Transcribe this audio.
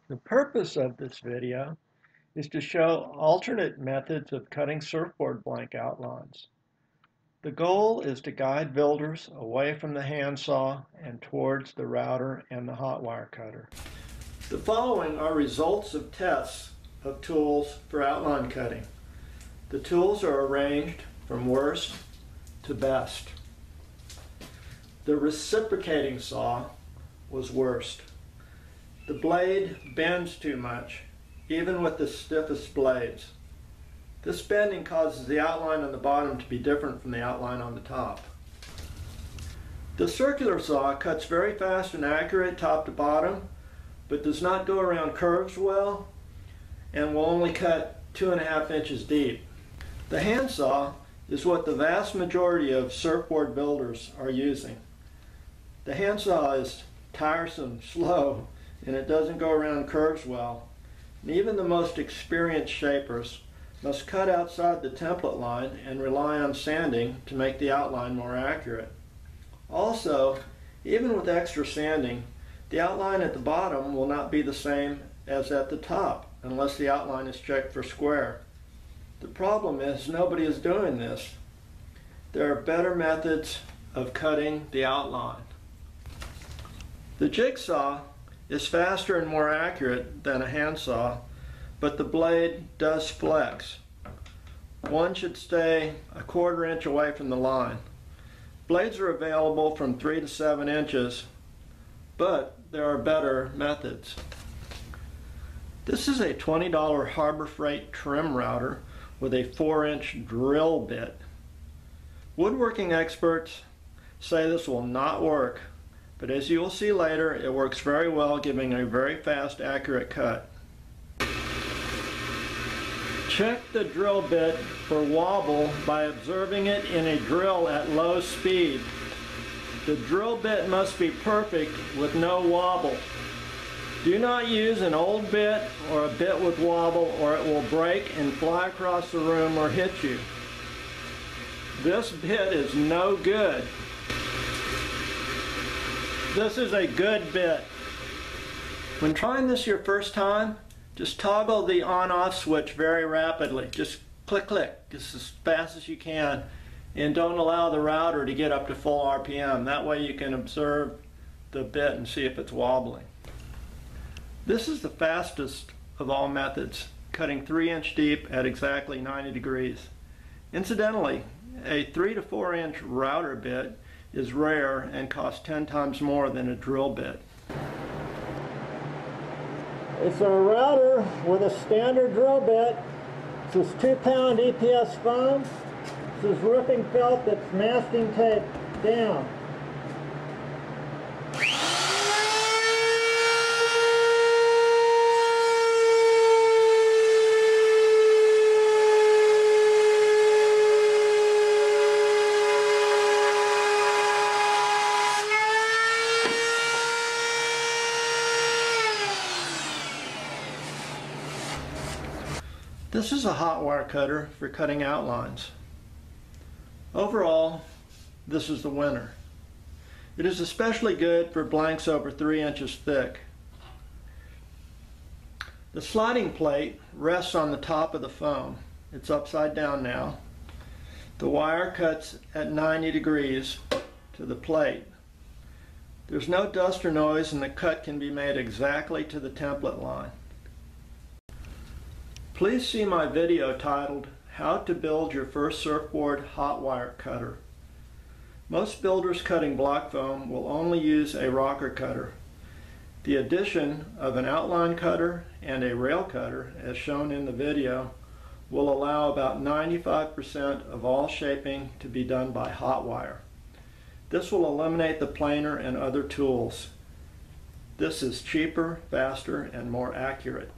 The purpose of this video is to show alternate methods of cutting surfboard blank outlines. The goal is to guide builders away from the handsaw and towards the router and the hot wire cutter. The following are results of tests of tools for outline cutting. The tools are arranged from worst to best. The reciprocating saw was worst. The blade bends too much, even with the stiffest blades. This bending causes the outline on the bottom to be different from the outline on the top. The circular saw cuts very fast and accurate top to bottom, but does not go around curves well, and will only cut 2.5 inches deep. The handsaw is what the vast majority of surfboard builders are using. The handsaw is tiresome, slow, and it doesn't go around curves well. And even the most experienced shapers must cut outside the template line and rely on sanding to make the outline more accurate. Also, even with extra sanding, the outline at the bottom will not be the same as at the top unless the outline is checked for square. The problem is nobody is doing this. There are better methods of cutting the outline. The jigsaw is faster and more accurate than a handsaw, but the blade does flex. One should stay 1/4 inch away from the line. Blades are available from 3 to 7 inches, but there are better methods. This is a $20 Harbor Freight trim router with a 4-inch drill bit. Woodworking experts say this will not work, but as you will see later, it works very well, giving a very fast, accurate cut. Check the drill bit for wobble by observing it in a drill at low speed. The drill bit must be perfect with no wobble. Do not use an old bit or a bit with wobble, or it will break and fly across the room or hit you. This bit is no good. This is a good bit. When trying this your first time, just toggle the on-off switch very rapidly. Just click, click, just as fast as you can, and don't allow the router to get up to full RPM. That way you can observe the bit and see if it's wobbling. This is the fastest of all methods, cutting 3-inch deep at exactly 90 degrees. Incidentally, a 3 to 4 inch router bit is rare and costs 10 times more than a drill bit. It's a router with a standard drill bit. This is 2-pound EPS foam. This is roofing felt that's masking tape down. This is a hot wire cutter for cutting outlines. Overall, this is the winner. It is especially good for blanks over 3 inches thick. The sliding plate rests on the top of the foam. It's upside down now. The wire cuts at 90 degrees to the plate. There's no dust or noise, and the cut can be made exactly to the template line. Please see my video titled, How to Build Your First Surfboard Hot Wire Cutter. Most builders cutting block foam will only use a rocker cutter. The addition of an outline cutter and a rail cutter, as shown in the video, will allow about 95% of all shaping to be done by hot wire. This will eliminate the planer and other tools. This is cheaper, faster, and more accurate.